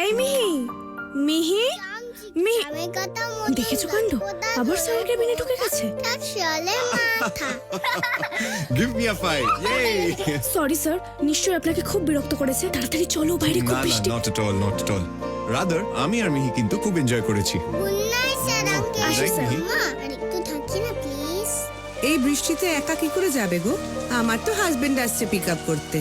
এই মিহি, মিহি, দেখেছো কাণ্ড? আবার স্যারের কেবিনে ঢুকে গেছে। Give me a five. ইয়ে। সরি স্যার, নিশ্চয়ই আপনাকে খুব বিরক্ত করেছে। তাড়াতাড়ি চলো, বাইরে খুব না না, বৃষ্টি। Not at all, not at all. Rather আমি আর মিহি কিন্তু খুব এনজয় করেছি। আসো স্যার। এই বৃষ্টিতে একা কি করে যাবে গো? আমার তো হাজবেন্ড আসছে পিক আপ করতে।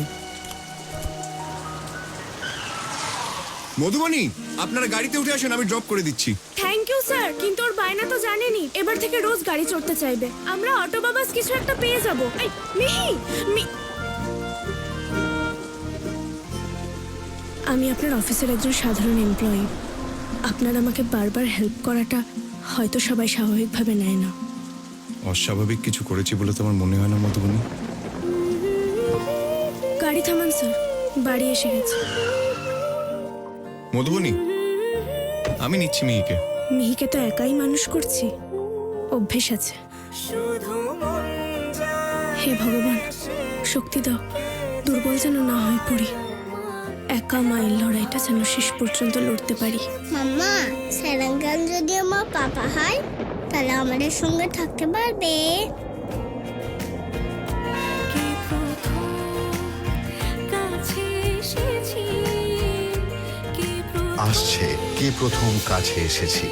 মধুবনী, আপনারা গাড়িতে উঠে আসেন, আমি ড্রপ করে দিচ্ছি। থ্যাংক ইউ স্যার, কিন্তু ওর বায়না তো জানেনই, এবার থেকে রোজ গাড়ি চড়তে চাইবে। আমরা অটো বা বাস কিছু একটা পেয়ে যাব। এই মিহি, আমি আপনার অফিসের একজন সাধারণ এমপ্লয়ি। আপনার আমাকে বারবার হেল্প করাটা হয়তো সবাই স্বাভাবিকভাবে নেয় না। অস্বাভাবিক কিছু করেছি বলে তোমার মনে হয় না মধুবনী? গাড়ি থামান স্যার, বাড়ি এসে গেছে। মধুবনী, আমি নিচ্ছি মিহিকে। মিহিকে তো একাই মানুষ করছি, অভ্যেস আছে। হে ভগবান, শক্তি দাও, দুর্বল যেন না হয়ে পড়ি। একা মায়ের লড়াইটা যেন শেষ পর্যন্ত লড়তে পারি। মাম্মা, স্যারাঙ্গাল যদি আমার পাপা হয় তাহলে আমাদের সঙ্গে থাকতে পারবে? আসছে কে প্রথম কাছে এসেছি।